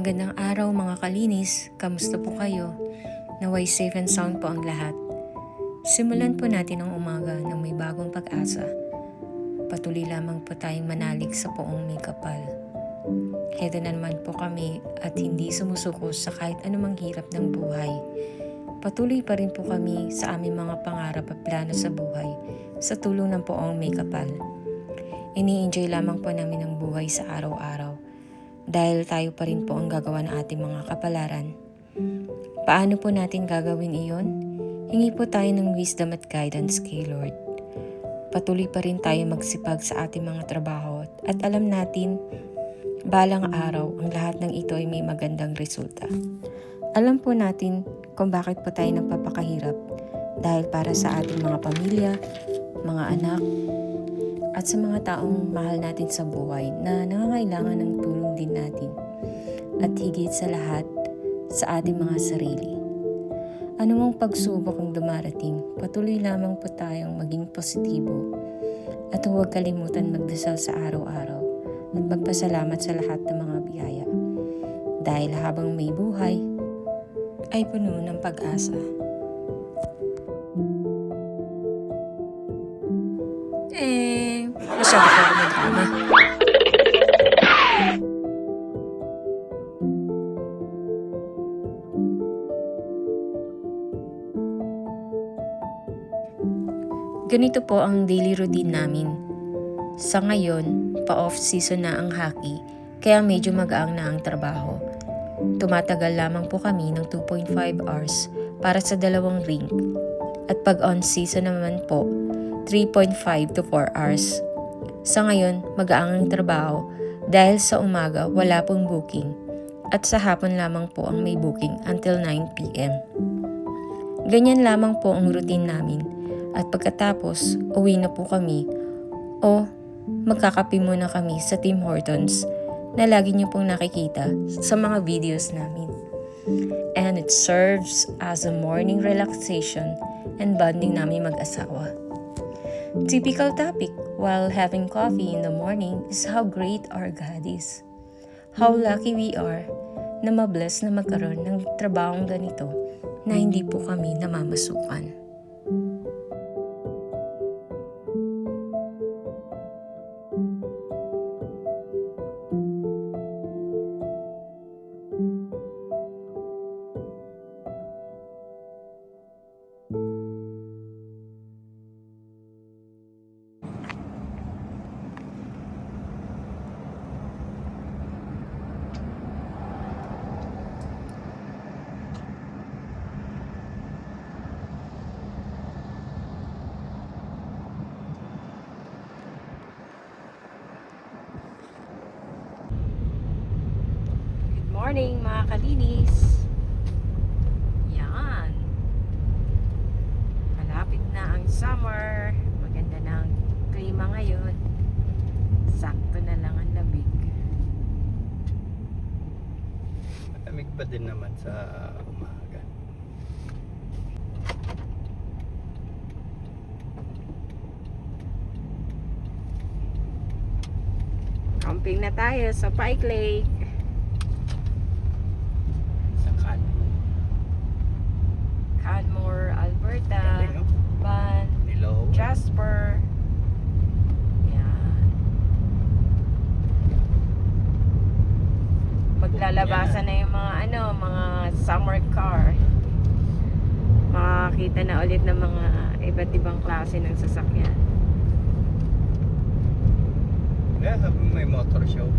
Magandang araw mga kalinis, kamusta po kayo? Naway safe and sound po ang lahat. Simulan po natin ang umaga ng may bagong pag-asa. Patuloy lamang po tayong manalig sa poong may kapal. Heto na naman po kami at hindi sumusuko sa kahit anumang hirap ng buhay. Patuloy pa rin po kami sa aming mga pangarap at plano sa buhay sa tulong ng poong may kapal. Ini-enjoy lamang po namin ang buhay sa araw-araw dahil tayo pa rin po ang gagawa ng ating mga kapalaran. Paano po natin gagawin iyon? Hingi po tayo ng wisdom at guidance kay Lord. Patuloy pa rin tayo magsipag sa ating mga trabaho at alam natin, balang araw ang lahat ng ito ay may magandang resulta. Alam po natin kung bakit po tayo nagpapakahirap dahil para sa ating mga pamilya, mga anak, at sa mga taong mahal natin sa buhay na nangangailangan ng tulong din natin at higit sa lahat sa ating mga sarili. Anumang pagsubok ang dumarating, patuloy lamang po tayong maging positibo at huwag kalimutan magdasal sa araw-araw at magpasalamat sa lahat ng mga biyaya dahil habang may buhay ay puno ng pag-asa. Masyado ko ako magkama. Ganito po ang daily routine namin. Sa ngayon, pa-off season na ang hockey, kaya medyo magaang na ang trabaho. Tumatagal lamang po kami ng 2.5 hours para sa dalawang rink. At pag on season naman po, 3.5 to 4 hours. Sa ngayon, magaang ang trabaho dahil sa umaga wala pong booking at sa hapon lamang po ang may booking until 9 p.m. Ganyan lamang po ang routine namin at pagkatapos uwi na po kami o magkakape muna kami sa Tim Hortons na lagi niyo pong nakikita sa mga videos namin. And it serves as a morning relaxation and bonding namin mag-asawa. Typical topic while having coffee in the morning is how great our God is. How lucky we are na mabless na magkaroon ng trabahong ganito na hindi po kami namamasukan. Morning mga kalinis! Yan! Malapit na ang summer. Maganda na ang klima ngayon. Sakto na lang ang lamig. Malamig pa din naman sa umaga. Camping na tayo sa Pike Lake. Canmore, Alberta, Galing, no? Van, Hello. Jasper. Yan. Maglalabasan na yung mga mga summer car. Makakita na ulit ng mga iba't ibang klase ng sasakyan. Yeah, may motor show.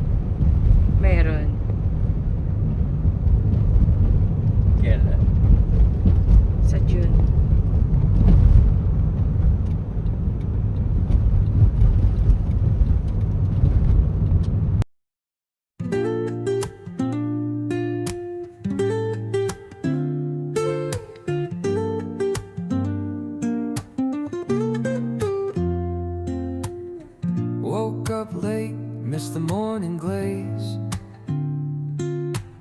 Meron. Kailan? Sa June. Woke up late, missed the morning glaze,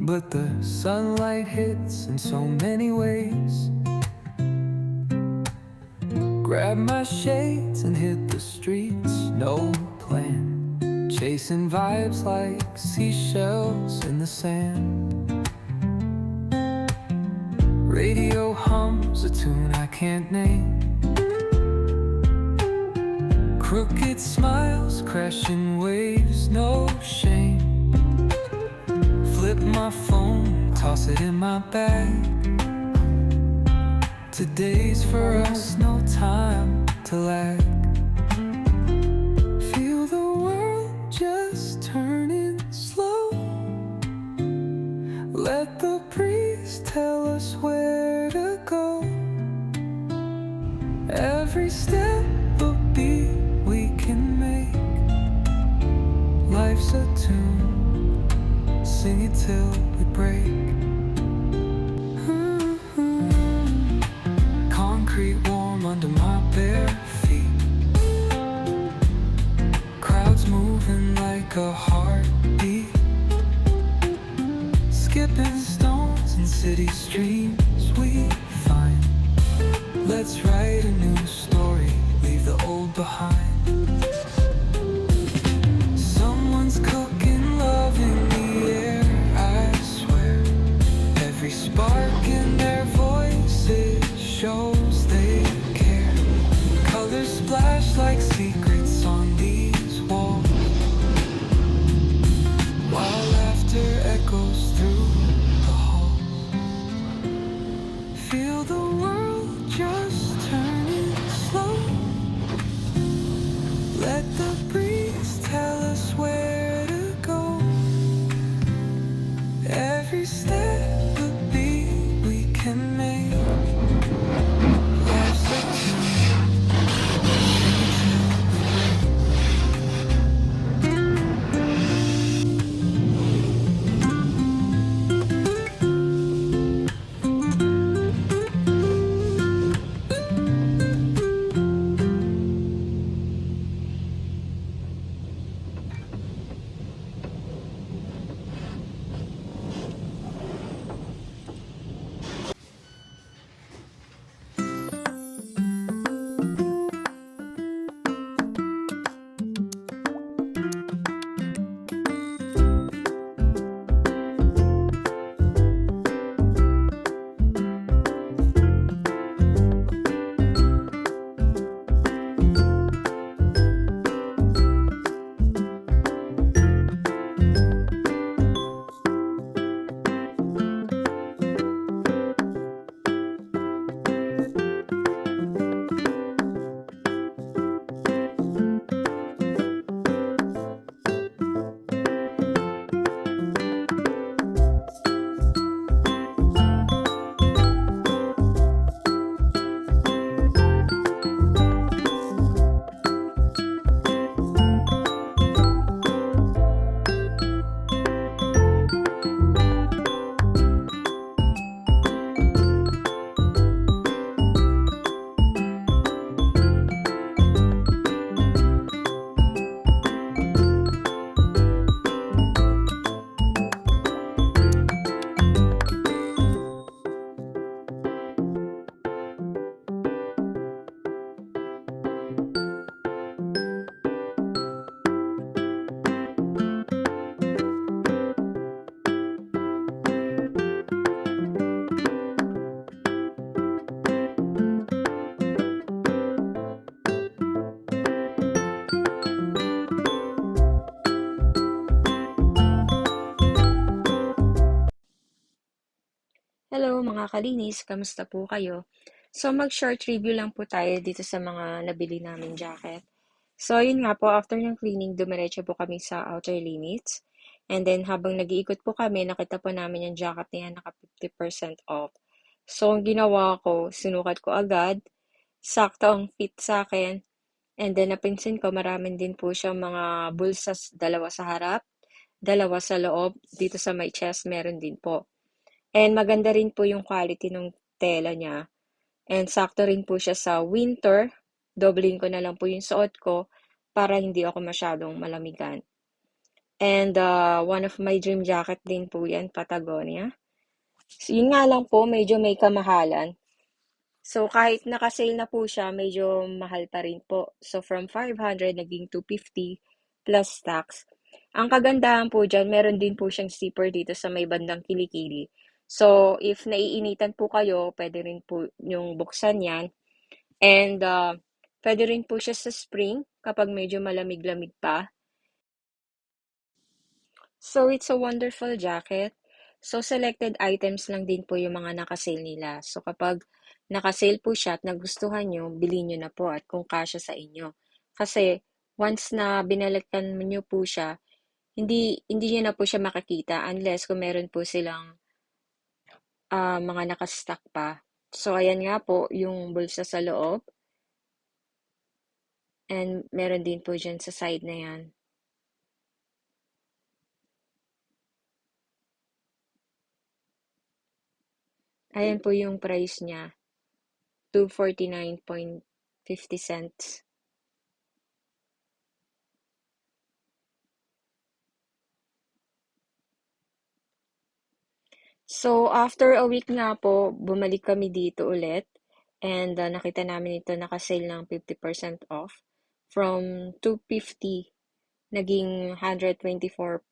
but the sunlight hits in so many ways. Grabbed my shades and hit the streets, no plan, chasing vibes like seashells in the sand. radio hums a tune I can't name. Crooked smiles, crashing waves, no shame. Flip my phone, toss it in my bag. Today's for us, no time to lag. Feel the world just turning slow. Let the breeze tell us where to go. Every step a beat we can make. Life's a tune, sing it till we break. Concrete warm under my bare feet. Crowds moving like a heartbeat. Skipping stones in city streams we find. Let's write a new story, leave the old behind. Someone's cooking love in the air, I swear. Every spark in their voices shows they care. Colors splash like secrets on these walls, while laughter echoes through the halls. Feel the world just turning slow. Let the breeze tell us where to go. Every step a beat we can make. Life's a tune, sing it till we break. Hello mga kalinis, kamusta po kayo? So mag-short review lang po tayo dito sa mga nabili namin jacket. So yun nga po, after ng cleaning, dumiretso po kami sa outer limits. And then habang nag-iikot po kami, nakita po namin yung jacket na yan naka 50% off. So ang ginawa ko, sinukat ko agad, sakto ang fit sa akin. And then napansin ko, maraming din po siyang mga bulsas, dalawa sa harap, dalawa sa loob, dito sa may chest, meron din po. And maganda rin po yung quality ng tela niya. And sakto rin po siya sa winter. Dobling ko na lang po yung suot ko para hindi ako masyadong malamigan. And one of my dream jacket din po yan, Patagonia. So, yun nga lang po, medyo may kamahalan. So kahit naka-sale na po siya, medyo mahal pa rin po. So from 500 naging 250 plus tax. Ang kagandahan po dyan, meron din po siyang zipper dito sa may bandang kilikili. So, if naiinitan po kayo, pwede rin po yung buksan yan. And pwede rin po siya sa spring kapag medyo malamig-lamig pa. So, it's a wonderful jacket. So, selected items lang din po yung mga nakasale nila. So, kapag nakasale po siya at nagustuhan nyo, bilhin nyo na po at kung kasya sa inyo. Kasi, once na binalikan nyo po siya, hindi nyo na po siya makakita unless kung meron po silang mga nakastock pa. So, ayan nga po yung bulsa sa loob. And meron din po dyan sa side na yan. Ayan po yung price niya. 249.50 cents. So, after a week nga po, bumalik kami dito ulit. And nakita namin ito nakasale ng 50% off. From 250, naging 124.50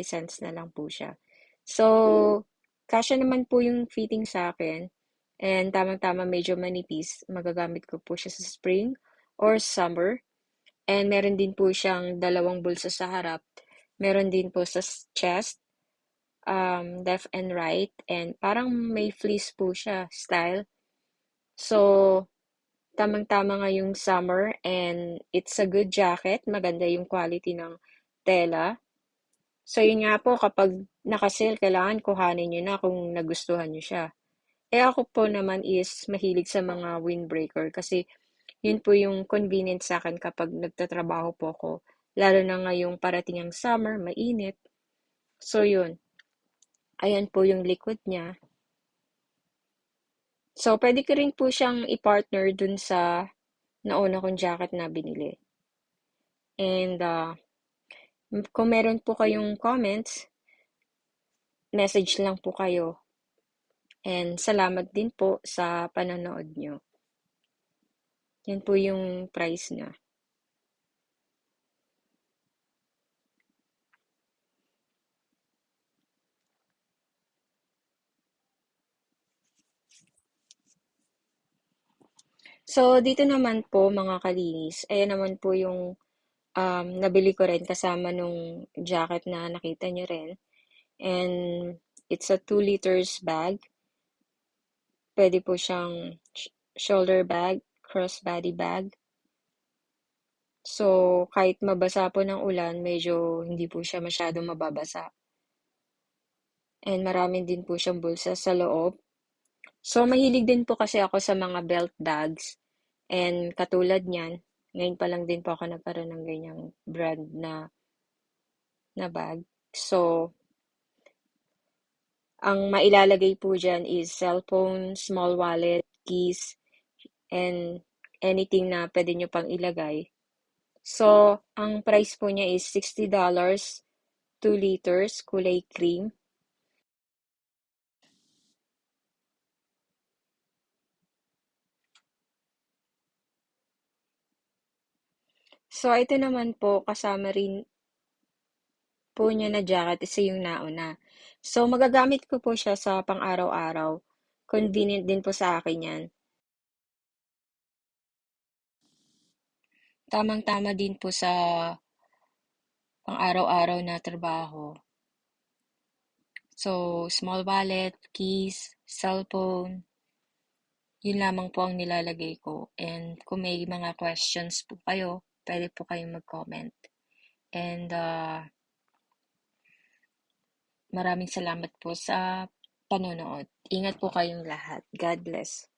cents na lang po siya. So, kasya naman po yung fitting sa akin. And tamang-tama medyo manipis. Magagamit ko po siya sa spring or summer. And meron din po siyang dalawang bulsa sa harap. Meron din po sa chest, left and right. And parang may fleece po siya, style. So, tamang-tama nga yung summer and it's a good jacket. Maganda yung quality ng tela. So, yun nga po, kapag nakasale, kailangan kuhanin nyo na kung nagustuhan nyo siya. Eh ako po naman is mahilig sa mga windbreaker kasi yun po yung convenient sa akin kapag nagtatrabaho po ako. Lalo na ngayong parating ang summer, mainit. So yun, ayan po yung liquid niya. So pwede ko rin po siyang i-partner dun sa nauna kong jacket na binili. And kung meron po kayong comments, message lang po kayo. And salamat din po sa panonood nyo. Yan po yung price niya. So, dito naman po mga kalinis, ayan naman po yung nabili ko rin kasama nung jacket na nakita nyo rin. And it's a 2 liters bag. Pwede po siyang shoulder bag, crossbody bag. So, kahit mabasa po ng ulan, medyo hindi po siya masyadong mababasa. And marami din po siyang bulsa sa loob. So, mahilig din po kasi ako sa mga belt bags. And katulad niyan, ngayon pa lang din po ako nagkaroon ng ganyang brand na bag. So, ang mailalagay po dyan is cellphone, small wallet, keys, and anything na pwede nyo pang ilagay. So, ang price po niya is $60, 2 liters, kulay cream. So, ito naman po, kasama rin po niya na jacket, isa yung nauna. So, magagamit ko po siya sa pang-araw-araw. Convenient din po sa akin yan. Tamang-tama din po sa pang-araw-araw na trabaho. So, small wallet, keys, cellphone, yun lamang po ang nilalagay ko. And kung may mga questions po kayo, pwede po kayong mag-comment. And maraming salamat po sa panonood. Ingat po kayong lahat. God bless.